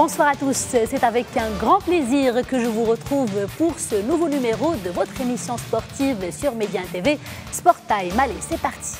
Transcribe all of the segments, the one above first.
Bonsoir à tous, c'est avec un grand plaisir que je vous retrouve pour ce nouveau numéro de votre émission sportive sur Média TV, Sport Time. Allez, c'est parti.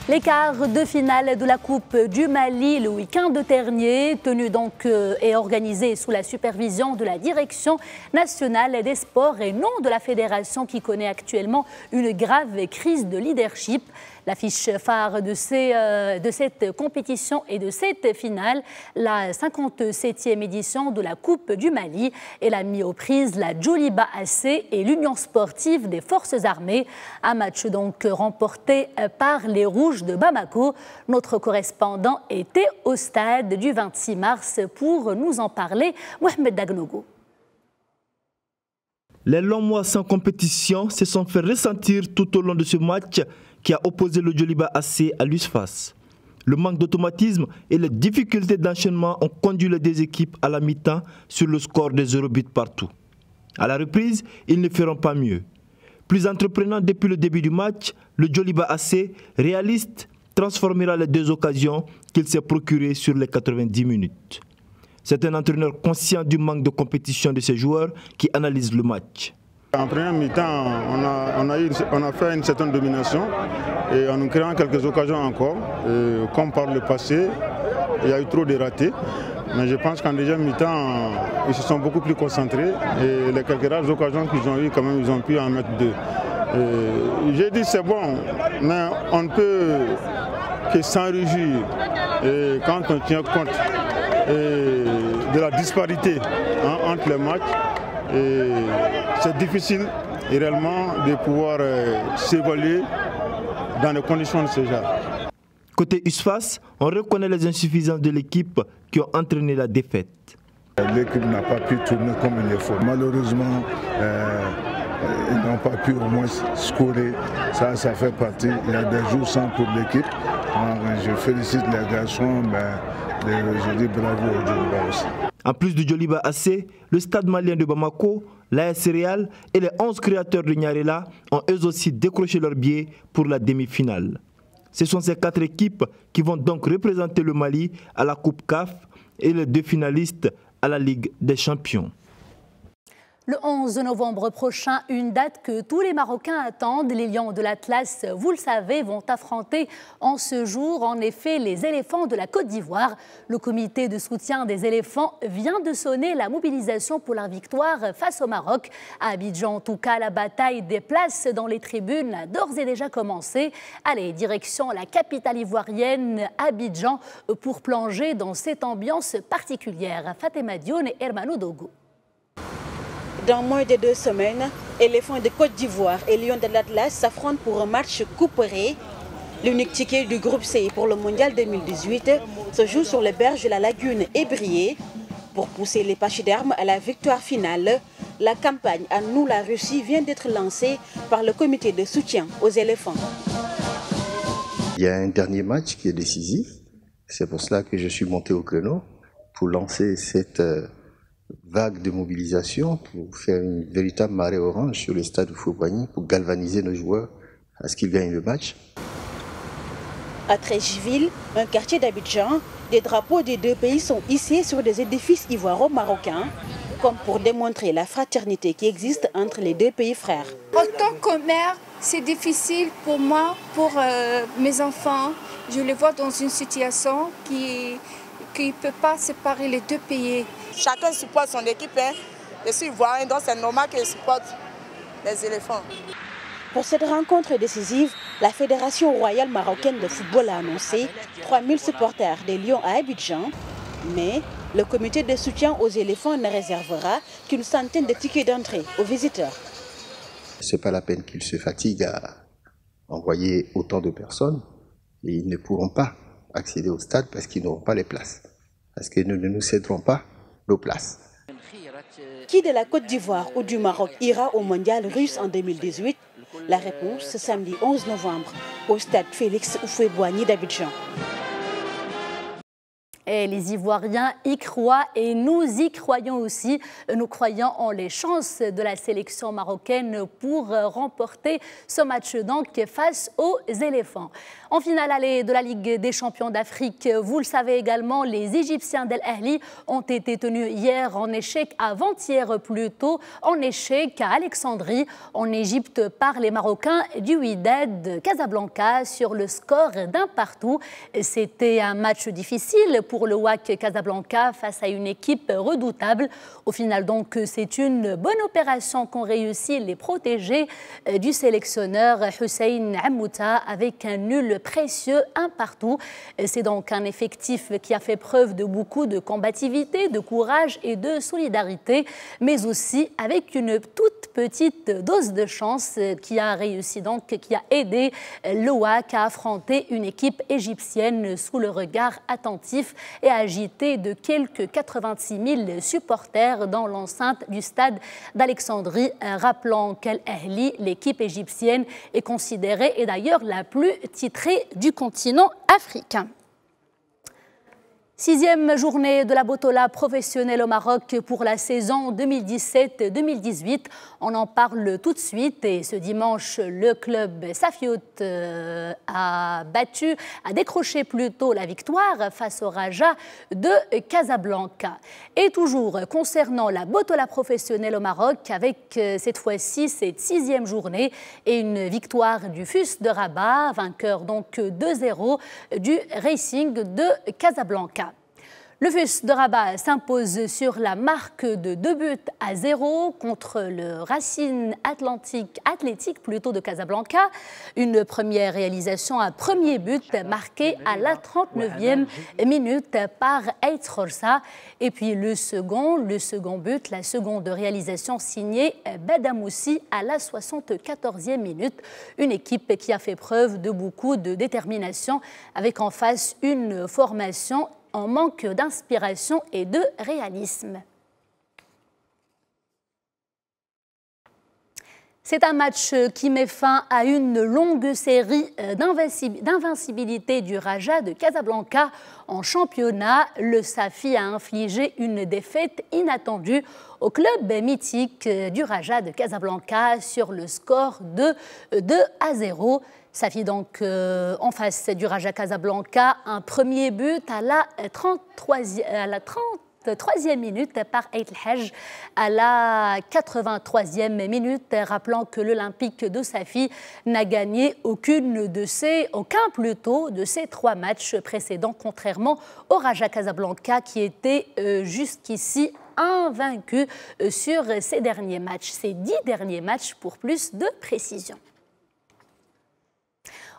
Les quarts de finale de la Coupe du Mali le week-end dernier, tenu donc et organisé sous la supervision de la Direction nationale des sports et non de la fédération qui connaît actuellement une grave crise de leadership. L'affiche phare de cette compétition et de cette finale, la 57e édition de la Coupe du Mali. Elle a mis aux prises la Djoliba AC et l'Union sportive des forces armées. Un match donc remporté par les Rouges de Bamako. Notre correspondant était au stade du 26 mars pour nous en parler. Mohamed Dagnogo. Les longs mois sans compétition se sont fait ressentir tout au long de ce match qui a opposé le Djoliba AC à l'USFAS. Le manque d'automatisme et les difficultés d'enchaînement ont conduit les deux équipes à la mi-temps sur le score de 0 buts partout. À la reprise, ils ne feront pas mieux. Plus entreprenant depuis le début du match, le Djoliba AC, réaliste, transformera les deux occasions qu'il s'est procurées sur les 90 minutes. C'est un entraîneur conscient du manque de compétition de ses joueurs qui analyse le match. En première mi-temps, on a fait une certaine domination et en nous créant quelques occasions encore. Et comme par le passé, il y a eu trop de ratés. Mais je pense qu'en deuxième mi-temps, ils se sont beaucoup plus concentrés et les quelques rares occasions qu'ils ont eues, quand même, ils ont pu en mettre deux. J'ai dit c'est bon, mais on ne peut que s'en réjouir quand on tient compte de la disparité entre les matchs. C'est difficile réellement de pouvoir s'évaluer dans les conditions de ce genre. Côté USFAS, on reconnaît les insuffisances de l'équipe qui ont entraîné la défaite. L'équipe n'a pas pu tourner comme il le faut. Malheureusement, ils n'ont pas pu au moins scorer. Ça fait partie. Il y a des jours sans pour l'équipe. Je félicite les garçons, je dis bravo au Djoliba aussi. En plus du Djoliba AC, le stade malien de Bamako, l'AS Real et les 11 créateurs de Nyarela ont eux aussi décroché leur billet pour la demi-finale. Ce sont ces 4 équipes qui vont donc représenter le Mali à la Coupe CAF et les 2 finalistes à la Ligue des Champions. Le 11 novembre prochain, une date que tous les Marocains attendent. Les Lions de l'Atlas, vous le savez, vont affronter en ce jour, en effet, les éléphants de la Côte d'Ivoire. Le comité de soutien des éléphants vient de sonner la mobilisation pour la victoire face au Maroc. À Abidjan, en tout cas, la bataille des places dans les tribunes a d'ores et déjà commencé. Allez, direction la capitale ivoirienne, Abidjan, pour plonger dans cette ambiance particulière. Fatima Dione et Hermano Dogo. Dans moins de 2 semaines, éléphants de Côte d'Ivoire et Lions de l'Atlas s'affrontent pour un match couperé. L'unique ticket du groupe C pour le mondial 2018 se joue sur les berges de la lagune ébriée. Pour pousser les pachydermes à la victoire finale, la campagne à nous la Russie vient d'être lancée par le comité de soutien aux éléphants. Il y a un dernier match qui est décisif. C'est pour cela que je suis monté au créneau pour lancer cette vague de mobilisation, pour faire une véritable marée orange sur le stade de Fouboigny pour galvaniser nos joueurs à ce qu'ils gagnent le match. À Trécheville, un quartier d'Abidjan, des drapeaux des 2 pays sont hissés sur des édifices ivoiro-marocains, comme pour démontrer la fraternité qui existe entre les 2 pays frères. En tant que mère, c'est difficile pour moi, pour mes enfants. Je les vois dans une situation qui ne peut pas séparer les 2 pays. Chacun supporte son équipe. Je suis ivoirien, donc c'est normal que je supporte les éléphants. Pour cette rencontre décisive, la Fédération royale marocaine de football a annoncé 3000 supporters des Lions à Abidjan. Mais le comité de soutien aux éléphants ne réservera qu'une centaine de tickets d'entrée aux visiteurs. Ce n'est pas la peine qu'ils se fatiguent à envoyer autant de personnes. Et ils ne pourront pas accéder au stade parce qu'ils n'auront pas les places. Parce que nous ne nous céderons pas nos places. Qui de la Côte d'Ivoire ou du Maroc ira au mondial russe en 2018? La réponse ce samedi 11 novembre au stade Félix Houphouët-Boigny d'Abidjan. Et les Ivoiriens y croient et nous y croyons aussi. Nous croyons en les chances de la sélection marocaine pour remporter ce match donc face aux éléphants. En finale allée de la Ligue des champions d'Afrique, vous le savez également, les Égyptiens d'El Ahly ont été tenus hier en échec, avant-hier plutôt, en échec à Alexandrie, en Égypte, par les Marocains du Wydad Casablanca sur le score d'un partout. C'était un match difficile pour le WAC Casablanca face à une équipe redoutable. Au final donc, c'est une bonne opération qu'ont réussi les protégés du sélectionneur Hussein Ammouta avec un nul précieux, un partout. C'est donc un effectif qui a fait preuve de beaucoup de combativité, de courage et de solidarité, mais aussi avec une toute petite dose de chance qui a réussi donc, qui a aidé le WAC à affronter une équipe égyptienne sous le regard attentif et agité de quelques 86 000 supporters dans l'enceinte du stade d'Alexandrie, rappelant qu'Al Ahly, l'équipe égyptienne, est considérée et d'ailleurs la plus titrée du continent africain. 6e journée de la Botola professionnelle au Maroc pour la saison 2017-2018. On en parle tout de suite et ce dimanche, le club Safiout a décroché plutôt la victoire face au Raja de Casablanca. Et toujours concernant la Botola professionnelle au Maroc, avec cette fois-ci cette 6e journée et une victoire du FUS de Rabat, vainqueur donc 2-0 du Racing de Casablanca. Le FUS de Rabat s'impose sur la marque de 2-0 contre le Racing Athlétique plutôt de Casablanca. Une première réalisation, un premier but marqué à la 39e minute par Aït Khorsa. Et puis le second but, la seconde réalisation signée Badamoussi à la 74e minute. Une équipe qui a fait preuve de beaucoup de détermination avec en face une formation en manque d'inspiration et de réalisme. C'est un match qui met fin à une longue série d'invincibilité du Raja de Casablanca en championnat. Le Safi a infligé une défaite inattendue au club mythique du Raja de Casablanca sur le score de 2-0. Safi donc en face du Raja Casablanca, un premier but à la 33e minute par Aït El-Hajj, à la 83e minute, rappelant que l'Olympique de Safi n'a gagné aucun de ses 3 matchs précédents, contrairement au Raja Casablanca qui était jusqu'ici invaincu sur ces 10 derniers matchs pour plus de précision.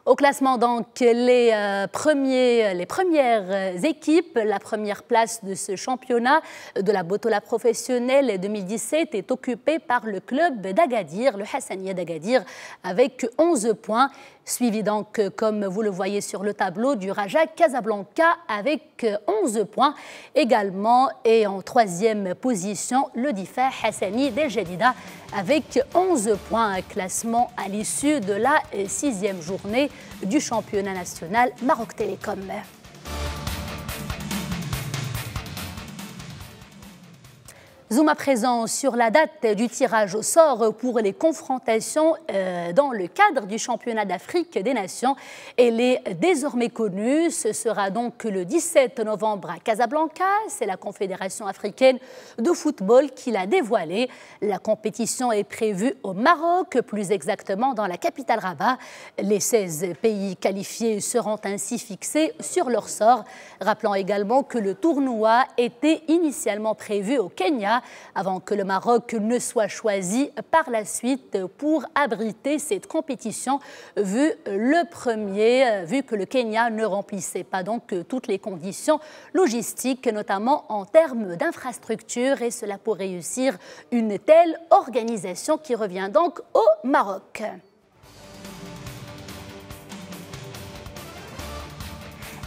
Au classement, donc, les premières équipes, la première place de ce championnat de la Botola professionnelle 2017 est occupée par le club d'Agadir, le Hassania d'Agadir, avec 11 points. Suivi donc, comme vous le voyez sur le tableau, du Raja Casablanca avec 11 points également. Et en 3e position, le Difa Hassani d'El Jadida avec 11 points. Classement à l'issue de la 6e journée du championnat national Maroc Télécom. Zoom à présent sur la date du tirage au sort pour les confrontations dans le cadre du championnat d'Afrique des Nations. Elle est désormais connue. Ce sera donc le 17 novembre à Casablanca. C'est la Confédération africaine de football qui l'a dévoilée. La compétition est prévue au Maroc, plus exactement dans la capitale Rabat. Les 16 pays qualifiés seront ainsi fixés sur leur sort. Rappelant également que le tournoi était initialement prévu au Kenya, avant que le Maroc ne soit choisi par la suite pour abriter cette compétition, vu que le Kenya ne remplissait pas donc toutes les conditions logistiques, notamment en termes d'infrastructures, et cela pour réussir une telle organisation qui revient donc au Maroc.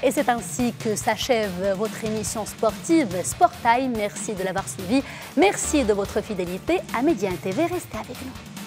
Et c'est ainsi que s'achève votre émission sportive Sport Time. Merci de l'avoir suivi. Merci de votre fidélité à Média TV. Restez avec nous.